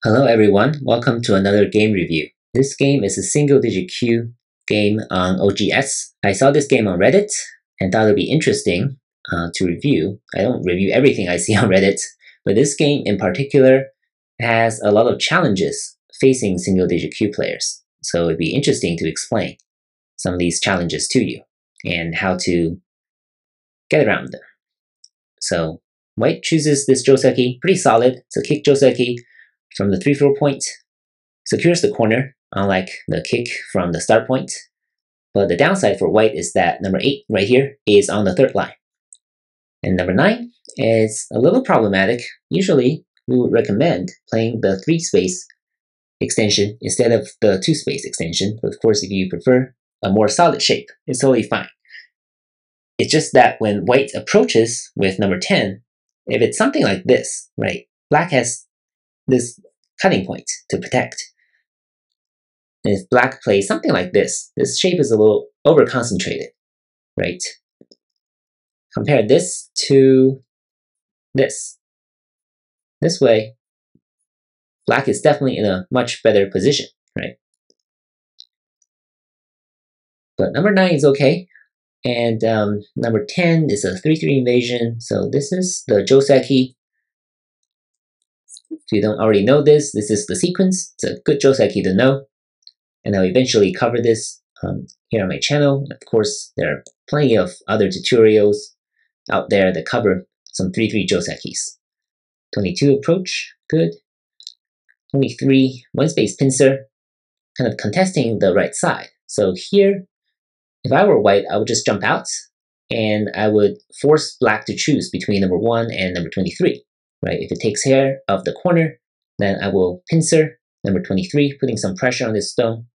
Hello everyone, welcome to another game review. This game is a single-digit Q game on OGS. I saw this game on Reddit and thought it would be interesting to review. I don't review everything I see on Reddit, but this game in particular has a lot of challenges facing single-digit Q players. So it'd be interesting to explain some of these challenges to you and how to get around them. So White chooses this Joseki, pretty solid. It's a kick Joseki from the 3-4 point, secures the corner, unlike the kick from the start point. But the downside for White is that number 8 right here is on the third line. And number 9 is a little problematic. Usually we would recommend playing the 3-space extension instead of the 2-space extension. But of course, if you prefer a more solid shape, it's totally fine. It's just that when White approaches with number 10, if it's something like this, right, Black has this cutting point to protect. And if Black plays something like this shape is a little over concentrated, right? Compare this to this. This way, Black is definitely in a much better position, right? But number 9 is okay. And number 10 is a 3-3 invasion. So this is the Joseki. If you don't already know this is the sequence. It's a good Joseki to know. And I'll eventually cover this here on my channel. Of course, there are plenty of other tutorials out there that cover some 3-3 Josekis. 22 approach, good. 23, 1-space pincer, kind of contesting the right side. So here, if I were White, I would just jump out and I would force Black to choose between number 1 and number 23. Right? If it takes care of the corner, then I will pincer number 23, putting some pressure on this stone.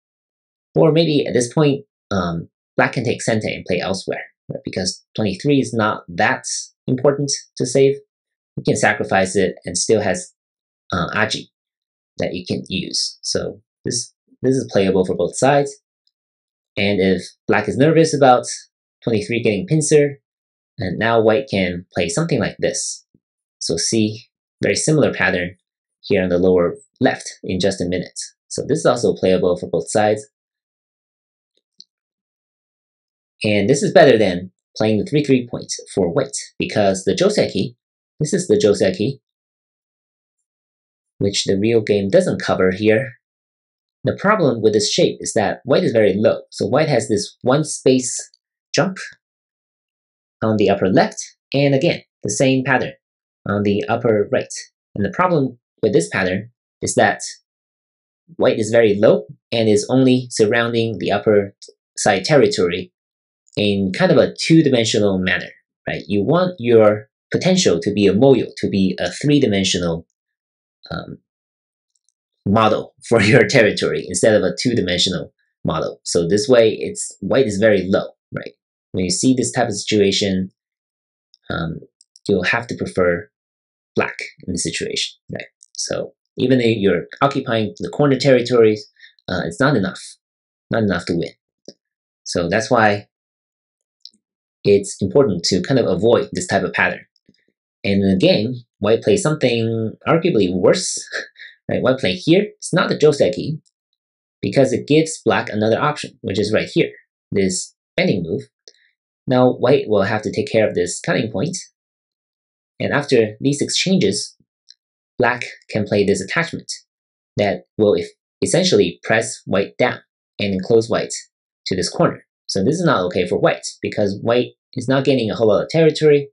Or maybe at this point, Black can take Sente and play elsewhere, right? Because 23 is not that important to save. You can sacrifice it and still has Aji that you can use. So this is playable for both sides. And if Black is nervous about 23 getting pincer, and now White can play something like this. So see, very similar pattern here on the lower left in just a minute. So this is also playable for both sides. And this is better than playing the 3-3 point for White, because the Joseki, this is the Joseki, which the real game doesn't cover here. The problem with this shape is that White is very low. So White has this 1-space jump on the upper left, and again, the same pattern on the upper right. And the problem with this pattern is that White is very low and is only surrounding the upper side territory in kind of a 2-dimensional manner, right? You want your potential to be a moyo, to be a 3-dimensional model for your territory instead of a 2-dimensional model. So this way, White is very low, right? When you see this type of situation, you'll have to prefer Black in this situation, right? So even though you're occupying the corner territories, it's not enough to win. So that's why it's important to kind of avoid this type of pattern. And in the game, White plays something arguably worse, right? White play here, it's not the Joseki, because it gives Black another option, which is right here, this bending move. Now White will have to take care of this cutting point. And after these exchanges, Black can play this attachment that will essentially press White down and enclose White to this corner. So this is not okay for White, because White is not gaining a whole lot of territory,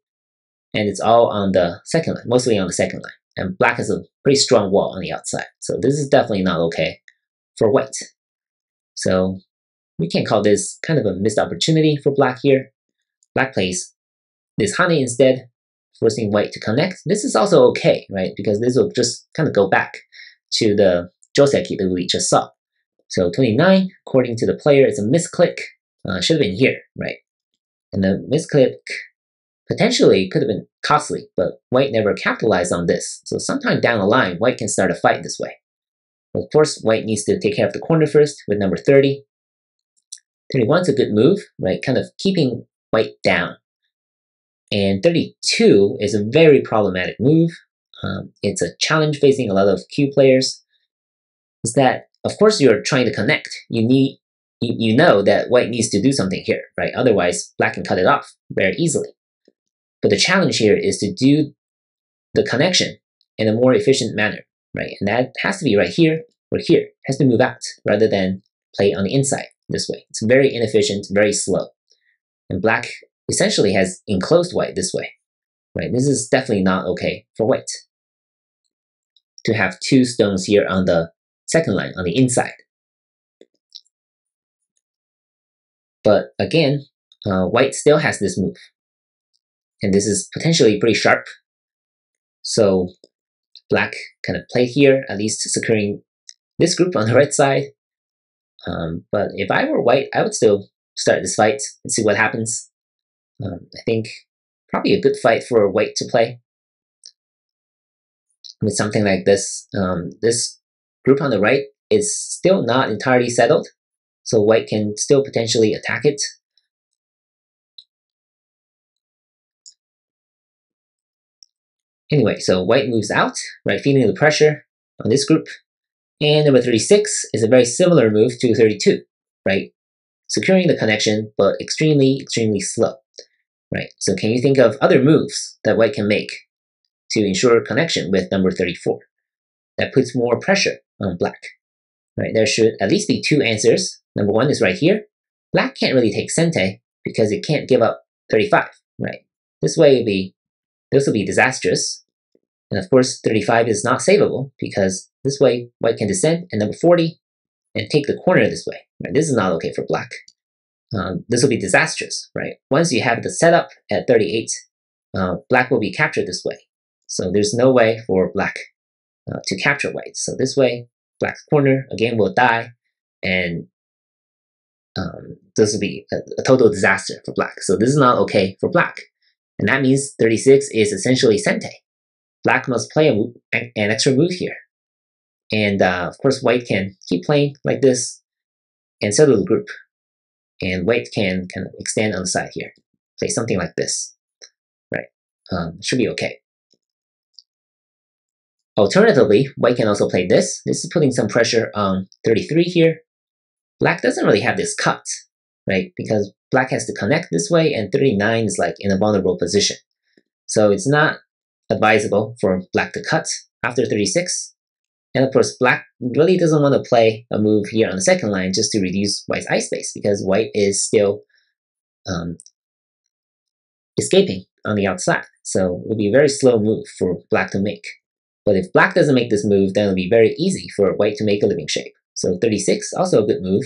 and it's all on the second line, mostly on the second line. And Black has a pretty strong wall on the outside. So this is definitely not okay for White. So we can call this kind of a missed opportunity for Black here. Black plays this Hane instead, forcing White to connect. This is also okay, right? Because this will just kind of go back to the Joseki that we just saw. So 29, according to the player, is a misclick. Should have been here, right? And the misclick potentially could have been costly, but White never capitalized on this. So sometime down the line, White can start a fight this way. But of course, White needs to take care of the corner first with number 30. 31 is a good move, right? Kind of keeping White down. And 32 is a very problematic move. It's a challenge facing a lot of Q players. is that, of course, you're trying to connect. You know that white needs to do something here, right? Otherwise, black can cut it off very easily. But the challenge here is to do the connection in a more efficient manner, right? And that has to be right here or here. It has to move out rather than play on the inside this way. It's very inefficient, very slow. And black essentially has enclosed white this way, right? This is definitely not okay for white to have two stones here on the second line, on the inside. But again, white still has this move. And this is potentially pretty sharp. So black kind of play here, at least securing this group on the right side. But if I were white, I would still start this fight and see what happens. I think probably a good fight for white to play with something like this. This group on the right is still not entirely settled, so white can still potentially attack it. Anyway, so white moves out, right, feeling the pressure on this group. And number 36 is a very similar move to 32, right? Securing the connection, but extremely, extremely slow, right? So can you think of other moves that white can make to ensure connection with number 34 that puts more pressure on black, right? There should at least be two answers. Number one is right here. Black can't really take sente because it can't give up 35, right? This will be disastrous. And of course, 35 is not savable because this way white can descend and number 40 and take the corner this way. Right? This is not okay for black. This will be disastrous, right? Once you have the setup at 38, black will be captured this way. So there's no way for black to capture white. So this way, black's corner again will die, and this will be a total disaster for black. So this is not okay for black. And that means 36 is essentially sente. Black must play an extra move here. And of course, white can keep playing like this and settle the group. And white can kind of extend on the side here. Play something like this, right? Should be okay. Alternatively, white can also play this. This is putting some pressure on 33 here. Black doesn't really have this cut, right? Because black has to connect this way and 39 is like in a vulnerable position. So it's not advisable for black to cut after 36. And of course, black really doesn't want to play a move here on the second line just to reduce white's eye space because white is still escaping on the outside. So it would be a very slow move for black to make. But if black doesn't make this move, then it'll be very easy for white to make a living shape. So 36, also a good move.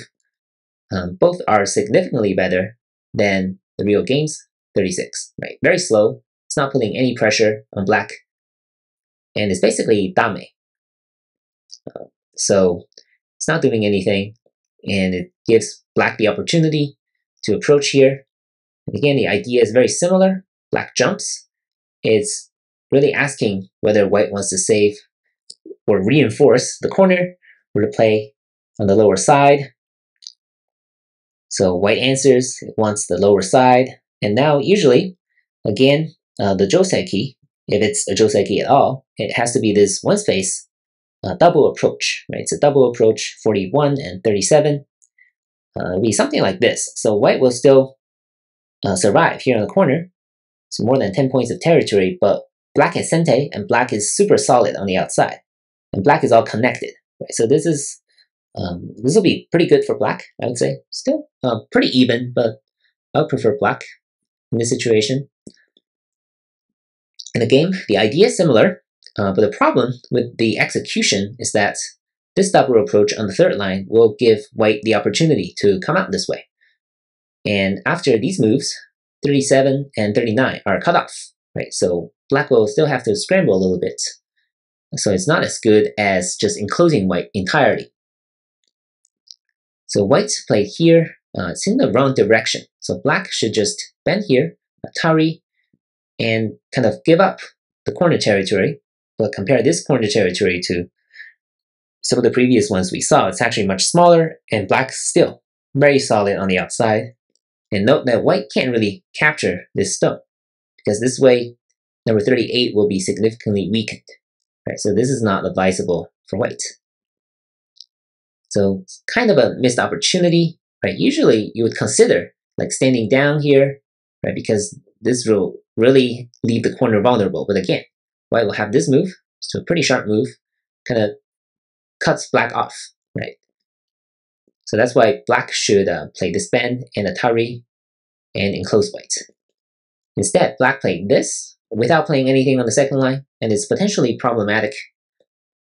Both are significantly better than the real game's 36, right? Very slow. It's not putting any pressure on black. And it's basically dame. So it's not doing anything. And it gives black the opportunity to approach here. And again, the idea is very similar. Black jumps. It's really asking whether white wants to save or reinforce the corner or to play on the lower side. So white answers, it wants the lower side. And now usually, again, the josei key, if it's a josei key at all, it has to be this one space double approach, right? It's a double approach, 41 and 37. It'll be something like this. So white will still survive here on the corner. It's more than 10 points of territory, but black has sente and black is super solid on the outside. And black is all connected, right? So this will be pretty good for black, I would say. Still pretty even, but I would prefer black in this situation. In the game, the idea is similar, but the problem with the execution is that this double approach on the third line will give white the opportunity to come out this way. And after these moves, 37 and 39 are cut off, right? So black will still have to scramble a little bit. So it's not as good as just enclosing white entirely. So white's played here, it's in the wrong direction. So black should just bend here, Atari, and kind of give up the corner territory. But compare this corner territory to some of the previous ones we saw, it's actually much smaller, and black's still very solid on the outside. And note that white can't really capture this stone, because this way, number 38 will be significantly weakened. Right? So this is not advisable for white. So it's kind of a missed opportunity, right? Usually you would consider like standing down here, right? Because this will really leave the corner vulnerable. But again, white will have this move, so a pretty sharp move, kind of cuts black off, right? So that's why black should play this bend and Atari and enclose white. Instead, black played this without playing anything on the second line, and it's potentially problematic,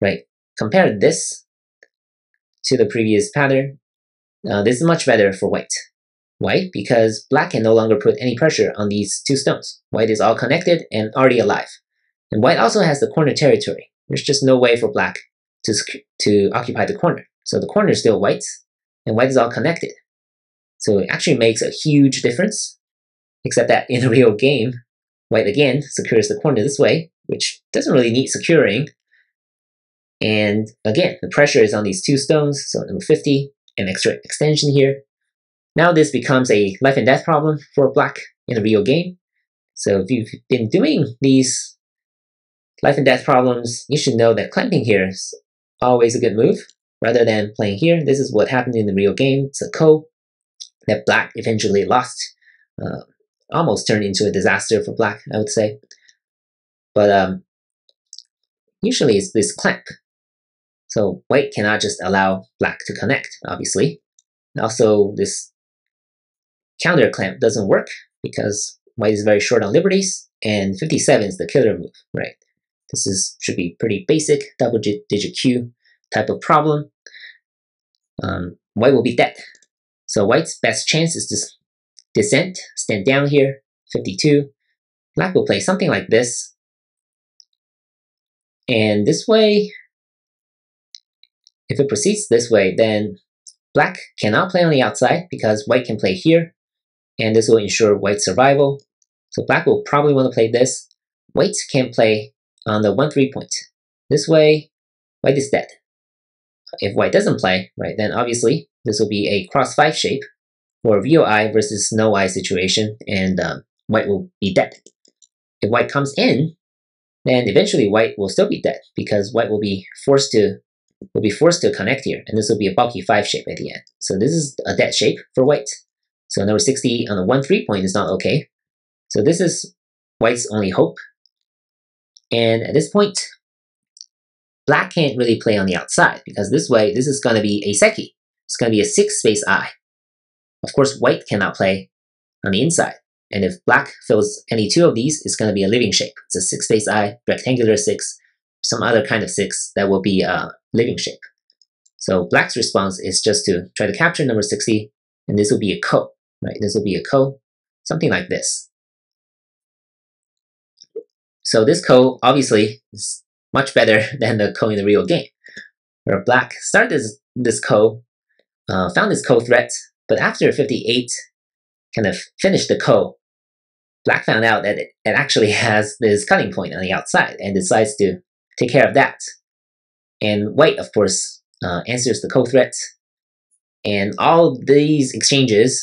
right? Compare this to the previous pattern. This is much better for white. Why? Because black can no longer put any pressure on these two stones. White is all connected and already alive. And white also has the corner territory. There's just no way for black to occupy the corner. So the corner is still white's, and white is all connected. So it actually makes a huge difference, except that in a real game, white again secures the corner this way, which doesn't really need securing. And again, the pressure is on these two stones, so number 50, an extra extension here. Now this becomes a life and death problem for black in a real game. So if you've been doing these life and death problems, you should know that clamping here is always a good move. Rather than playing here, this is what happened in the real game. It's a ko that black eventually lost. Almost turned into a disaster for black, I would say. But usually it's this clamp. So white cannot just allow black to connect, obviously. And also, this counter clamp doesn't work because white is very short on liberties, and 57 is the killer move, right? This should be pretty basic, double-digit Q type of problem. White will be dead. So white's best chance is to descent, stand down here, 52. Black will play something like this. And this way, if it proceeds this way, then black cannot play on the outside because white can play here, and this will ensure white's survival. So black will probably want to play this. White can play on the 1-3 point. This way, white is dead. If white doesn't play, right, then obviously this will be a cross 5 shape for VOI versus no I situation, and white will be dead. If white comes in, then eventually white will still be dead because white will be forced to connect here, and this will be a bulky 5 shape at the end. So this is a dead shape for white. So number 60 on the 1-3 point is not okay. So this is white's only hope. And at this point, black can't really play on the outside because this way, this is going to be a seki. It's going to be a 6 space I. Of course, white cannot play on the inside. And if black fills any two of these, it's going to be a living shape. It's a 6 space I, rectangular 6, some other kind of 6 that will be a living shape. So black's response is just to try to capture number 60, and this will be a ko, right? This will be a ko, something like this. So this ko obviously is much better than the ko in the real game, where black started this ko, found this ko threat, but after 58 kind of finished the ko, black found out that it actually has this cutting point on the outside and decides to take care of that. And white, of course, answers the ko threat, and all these exchanges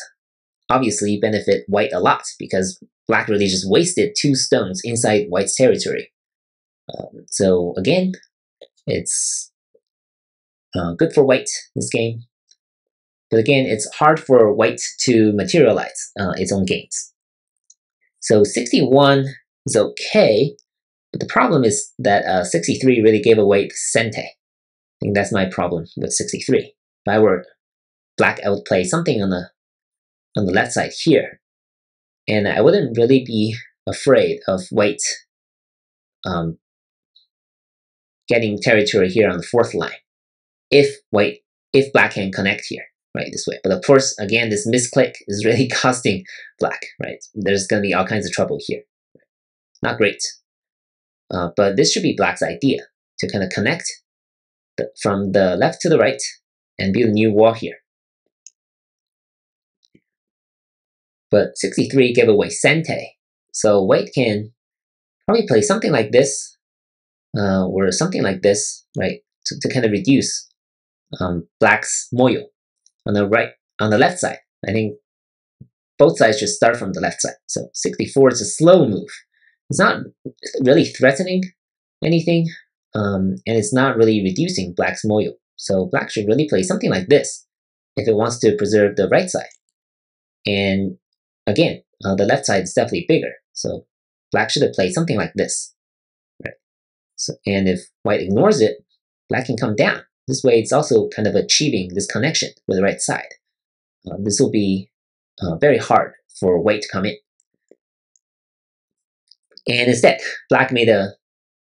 obviously benefit white a lot because black really just wasted 2 stones inside white's territory. So again, it's good for white this game. But again, it's hard for white to materialize its own gains. So 61 is okay, but the problem is that 63 really gave away the sente. I think that's my problem with 63. If I were black, I would play something on the left side here, and I wouldn't really be afraid of white getting territory here on the 4th line if black can connect here, right, this way. But of course, again, this misclick is really costing black, right? There's going to be all kinds of trouble here. Not great. But this should be black's idea, to kind of connect from the left to the right and build a new wall here. But 63 gave away sente, so white can probably play something like this, or something like this, right, to kind of reduce black's moyo on the left side. I think both sides should start from the left side. So 64 is a slow move. It's not really threatening anything, and it's not really reducing black's moyo. So black should really play something like this if it wants to preserve the right side. And again, the left side is definitely bigger. So black should have played something like this. Right? So, and if white ignores it, black can come down. This way it's also kind of achieving this connection with the right side. This will be very hard for white to come in. And instead, black made a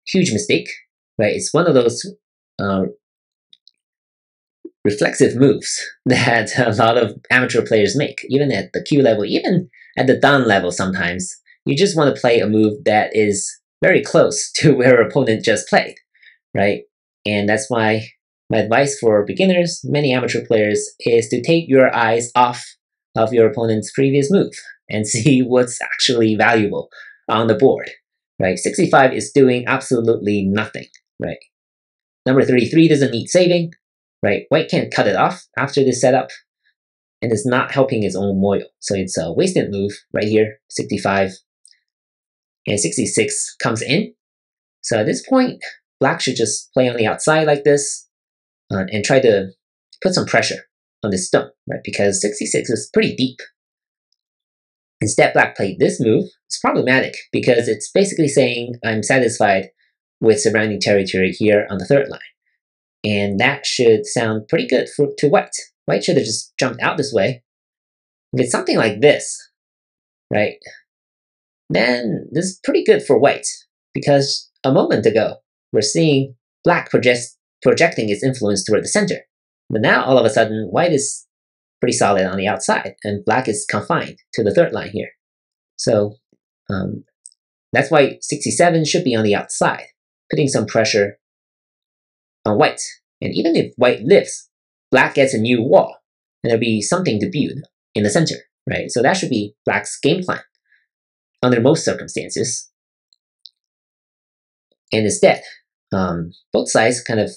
huge mistake. Right? It's one of those reflexive moves that a lot of amateur players make, even at the Q level, even at the Dan level sometimes. You just want to play a move that is very close to where your opponent just played, right? And that's why my advice for beginners, many amateur players, is to take your eyes off of your opponent's previous move and see what's actually valuable on the board, right? 65 is doing absolutely nothing, right? Number 33 doesn't need saving, right? White can't cut it off after this setup, and it's not helping its own Moyo. So it's a wasted move right here, 65. And 66 comes in. So at this point, black should just play on the outside like this and try to put some pressure on this stone, right? Because 66 is pretty deep. Instead, black played this move. It's problematic because it's basically saying I'm satisfied with surrounding territory here on the third line. And that should sound pretty good to white. White should have just jumped out this way. If it's something like this, right, then this is pretty good for white, because a moment ago, we're seeing black projecting its influence toward the center. But now, all of a sudden, white is pretty solid on the outside, and black is confined to the third line here. So that's why 67 should be on the outside, putting some pressure on white. And even if white lives, black gets a new wall, and there'll be something to build in the center, right? So that should be black's game plan under most circumstances. And instead, both sides kind of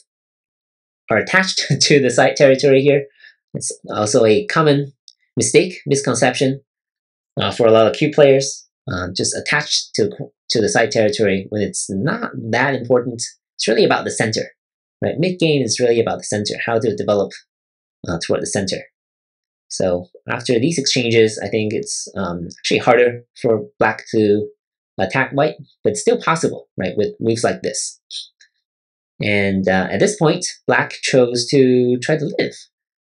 are attached to the side territory here. It's also a common misconception for a lot of Q players, just attached to the side territory when it's not that important. It's really about the center. Right, mid-game is really about the center, how to develop toward the center. So after these exchanges, I think it's actually harder for black to attack white, but it's still possible, right, with moves like this. And at this point, black chose to try to live,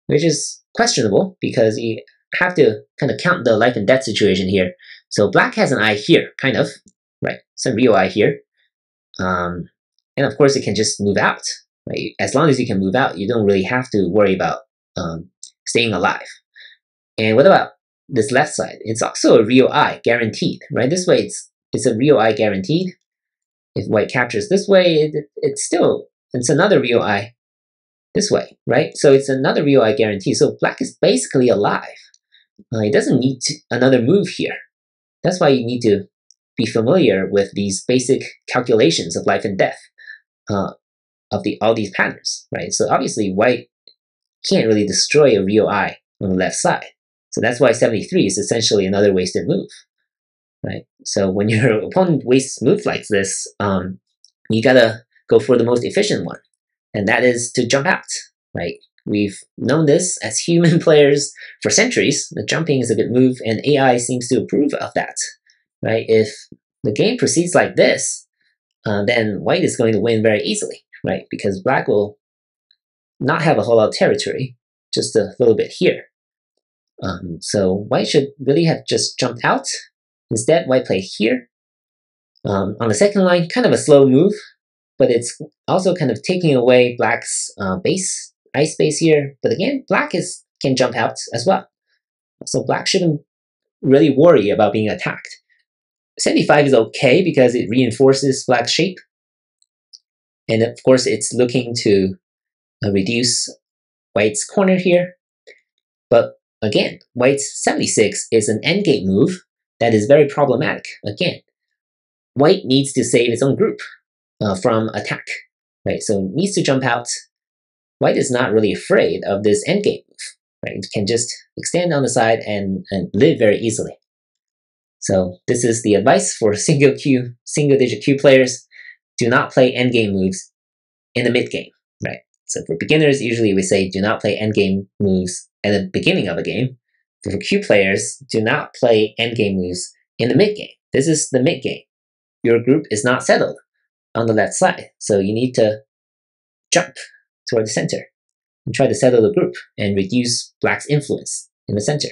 which is questionable because you have to kind of count the life and death situation here. So black has an eye here, kind of, right? It's a real eye here. And of course, it can just move out. Right? As long as you can move out, you don't really have to worry about staying alive. And what about this left side? It's also a real eye, guaranteed, right? This way, it's a real eye guaranteed. If white captures this way, it's another real eye this way, right? So it's another real eye guarantee. So black is basically alive. It doesn't need another move here. That's why you need to be familiar with these basic calculations of life and death. Of all these patterns, right? So obviously white can't really destroy a real eye on the left side. So that's why 73 is essentially another wasted move, right? So when your opponent wastes moves like this, you gotta go for the most efficient one, and that is to jump out, right? We've known this as human players for centuries. The jumping is a good move, and AI seems to approve of that, right? If the game proceeds like this, then white is going to win very easily. Right, because black will not have a whole lot of territory, just a little bit here. So white should really have just jumped out. Instead, white played here. On the second line, kind of a slow move, but it's also kind of taking away black's ice space here. But again, black can jump out as well. So black shouldn't really worry about being attacked. 75 is okay because it reinforces black's shape. And of course, it's looking to reduce white's corner here. But again, white's 76 is an endgame move that is very problematic. Again, white needs to save its own group from attack, right? So it needs to jump out. White is not really afraid of this endgame move, right? It can just extend on the side and live very easily. So this is the advice for single-digit Q players. Do not play endgame moves in the mid game, right? So for beginners, usually we say do not play endgame moves at the beginning of a game. For Q players, do not play endgame moves in the mid game. This is the mid game. Your group is not settled on the left side, so you need to jump toward the center and try to settle the group and reduce Black's influence in the center.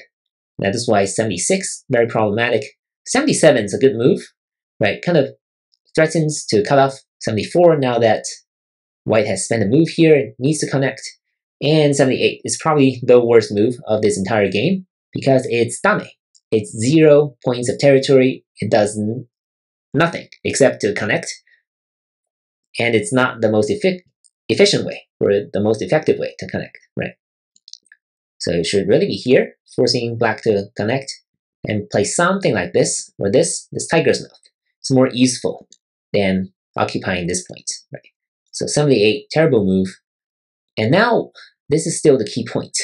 That is why 76, very problematic. 77 is a good move, right? Kind of threatens to cut off 74 now that White has spent a move here, it needs to connect. And 78 is probably the worst move of this entire game because it's dame. It's 0 points of territory. It does nothing except to connect. And it's not the most efficient way or the most effective way to connect, right? So it should really be here, forcing Black to connect and play something like this or this tiger's mouth. It's more useful than occupying this point, right? So 78, terrible move. And now this is still the key point,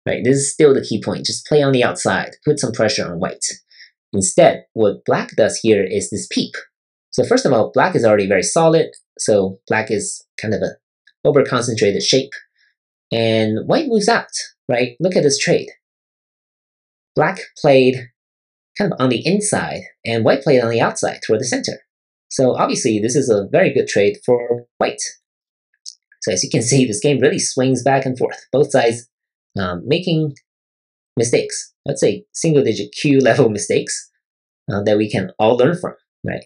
right? This is still the key point. Just play on the outside, put some pressure on White. Instead, what Black does here is this peep. So first of all, Black is already very solid. So Black is kind of a over-concentrated shape. And White moves out, right? Look at this trade. Black played kind of on the inside, and White played on the outside toward the center. So obviously, this is a very good trade for White. So as you can see, this game really swings back and forth. Both sides making mistakes. Let's say single-digit Q level mistakes that we can all learn from, right?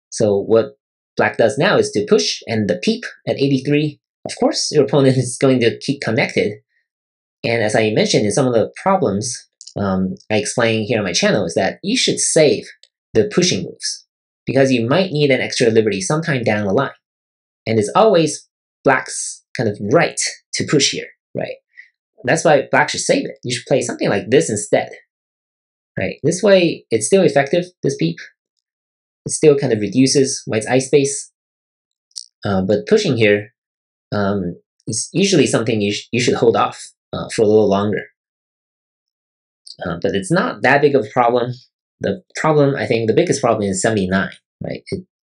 So what Black does now is to push, and the peep at 83. Of course, your opponent is going to keep connected. And as I mentioned in some of the problems I explain here on my channel, is that you should save the pushing moves because you might need an extra liberty sometime down the line. And it's always Black's kind of right to push here, right? That's why Black should save it. You should play something like this instead, right? This way, it's still effective, this peep. It still kind of reduces White's ice space. But pushing here is usually something you should hold off for a little longer. But it's not that big of a problem. The problem, I think, the biggest problem is 79, right?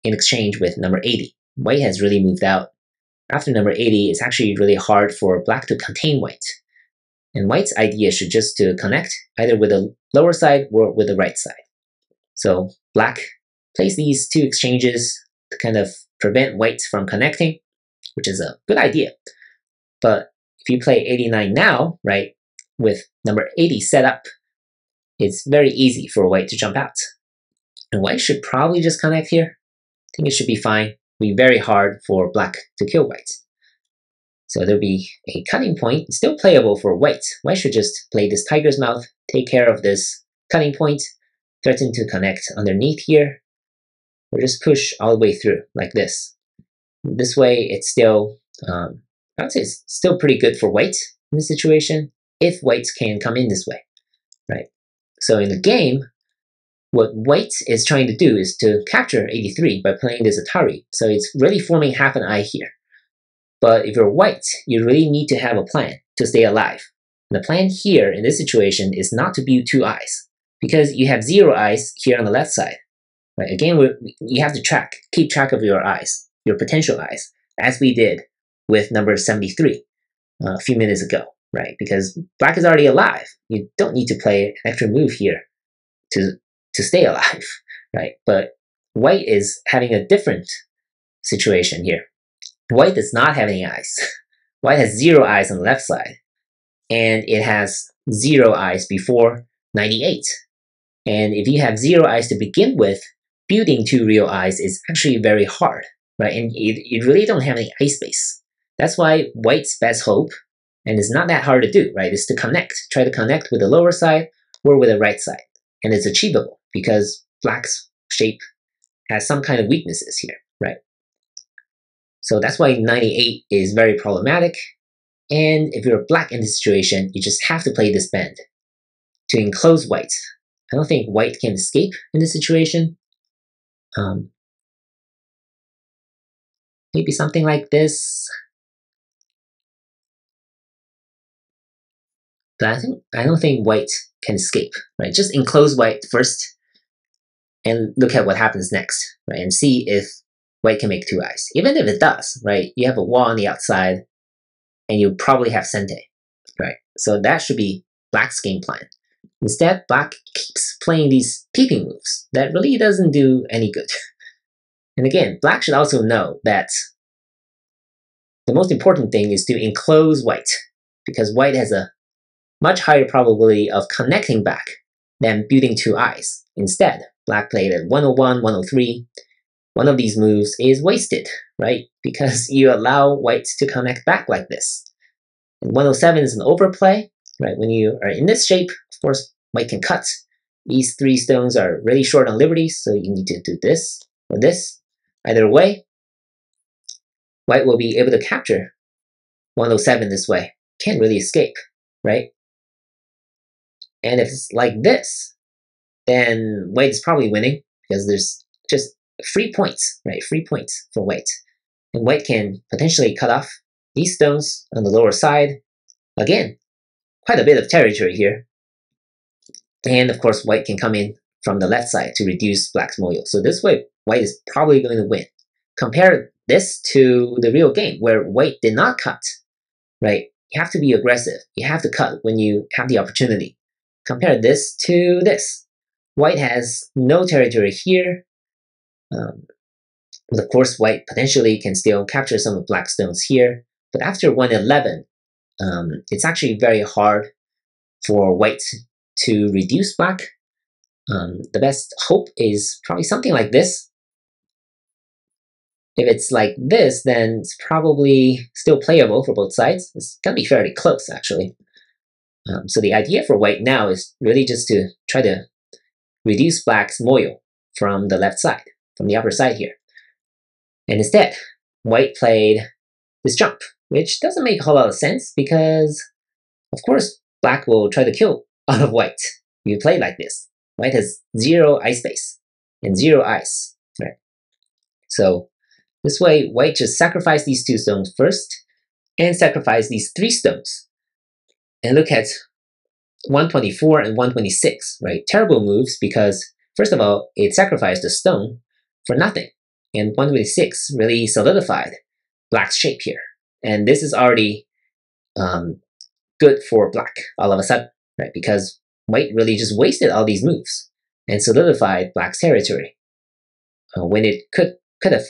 In exchange with number 80. White has really moved out. After number 80, it's actually really hard for Black to contain White. And White's idea should just to connect either with the lower side or with the right side. So Black plays these two exchanges to kind of prevent White from connecting, which is a good idea. But if you play 89 now, right, with number 80 set up, it's very easy for White to jump out. And White should probably just connect here. I think it should be fine. It'll be very hard for Black to kill White. So there'll be a cutting point, still playable for White. White should just play this tiger's mouth, take care of this cutting point, threaten to connect underneath here, or just push all the way through like this. This way, it's still, I would say it's still pretty good for White in this situation, if White can come in this way, right? So in the game, what White is trying to do is to capture 83 by playing this Atari. So it's really forming half an eye here. But if you're White, you really need to have a plan to stay alive. And the plan here in this situation is not to build 2 eyes, because you have 0 eyes here on the left side. Right? Again, you have to keep track of your eyes, your potential eyes, as we did with number 73 a few minutes ago, right? Because Black is already alive. You don't need to play an extra move here to stay alive, right? But White is having a different situation here. White does not have any eyes. White has 0 eyes on the left side, and it has 0 eyes before 98. And if you have 0 eyes to begin with, building 2 real eyes is actually very hard, right? And you really don't have any eye space. That's why White's best hope, and it's not that hard to do, right, is to connect. Try to connect with the lower side or with the right side. And it's achievable because Black's shape has some kind of weaknesses here, right? So that's why 98 is very problematic. And if you're Black in this situation, you just have to play this bend to enclose White. I don't think White can escape in this situation. Maybe something like this. But I don't think White can escape, right? Just enclose White first and look at what happens next, right? And see if White can make 2 eyes. Even if it does, right? You have a wall on the outside. and you probably have Sente, right? So that should be black's game plan. Instead, black keeps playing these peeping moves that really doesn't do any good. And again, black should also know that the most important thing is to enclose white, because white has a much higher probability of connecting back than building two eyes. Instead, black played at 101, 103. One of these moves is wasted, right? Because you allow white to connect back like this. And 107 is an overplay, right? When you are in this shape, of course, white can cut. These three stones are really short on liberty, so you need to do this or this. Either way, white will be able to capture 107 this way. Can't really escape, right? And if it's like this, then white is probably winning because there's just free points, right? Free points for white. And white can potentially cut off these stones on the lower side. Again, quite a bit of territory here. And of course, white can come in from the left side to reduce black's moyo. So this way, white is probably going to win. Compare this to the real game where white did not cut, right? You have to be aggressive. You have to cut when you have the opportunity. Compare this to this. White has no territory here. But of course, white potentially can still capture some of black stones here. But after 111, it's actually very hard for white to reduce black. The best hope is probably something like this. If it's like this, then it's probably still playable for both sides. It's going to be fairly close, actually. So the idea for white now is really just to try to reduce black's moyo from the left side, from the upper side here. And instead, white played this jump, which doesn't make a whole lot of sense because, of course, black will try to kill out of white if you play like this. White has 0 ice space and 0 ice, right? So this way, white just sacrifice these 2 stones first and sacrifice these 3 stones. And look at 124 and 126, right? Terrible moves because, first of all, it sacrificed a stone for nothing. And 126 really solidified black's shape here. And this is already good for black all of a sudden, right? Because white really just wasted all these moves and solidified black's territory when it could have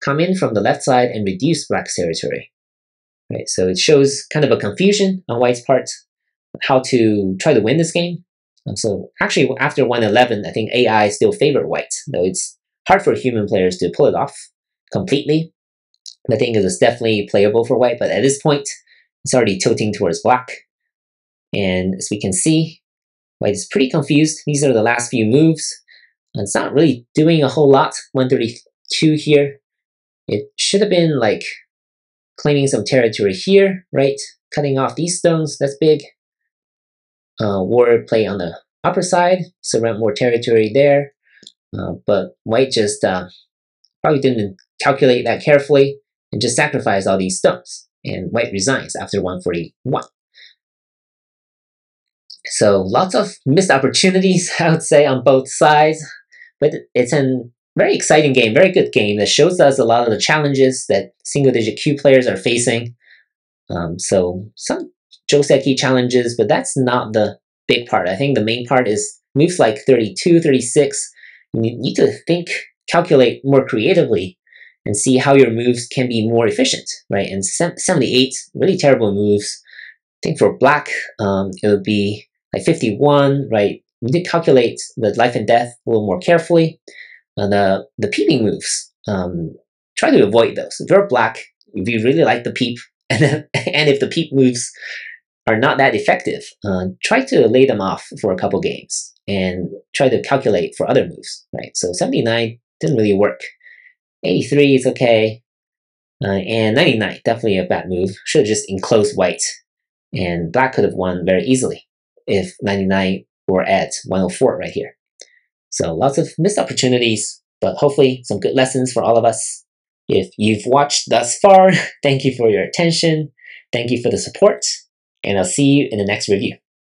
come in from the left side and reduced black's territory, right? So it shows kind of a confusion on white's part how to try to win this game. So actually, after 111, I think AI still favored white, though it's hard for human players to pull it off completely. I think it is definitely playable for white, but at this point, it's already tilting towards black. And as we can see, white is pretty confused. These are the last few moves. And it's not really doing a whole lot. 132 here. It should have been like claiming some territory here, right? Cutting off these stones, that's big. Warrior play on the upper side, surround more territory there. But white just probably didn't calculate that carefully and just sacrificed all these stones. And white resigns after 141. So lots of missed opportunities, I would say, on both sides. But it's a very exciting game, very good game that shows us a lot of the challenges that single-digit Q players are facing. So some Joseki challenges, but that's not the big part. I think the main part is moves like 32, 36. You need to think, calculate more creatively and see how your moves can be more efficient, right? And 78, really terrible moves. I think for black, it would be like 51, right? You need to calculate the life and death a little more carefully. The peeping moves, try to avoid those. If you're black, if you really like the peep, and if the peep moves are not that effective, try to lay them off for a couple games and try to calculate for other moves, right? So 79 didn't really work. 83 is okay. And 99, definitely a bad move. Should have just enclosed white. And black could have won very easily if 99 were at 104 right here. So lots of missed opportunities, but hopefully some good lessons for all of us. If you've watched thus far, thank you for your attention. Thank you for the support. And I'll see you in the next review.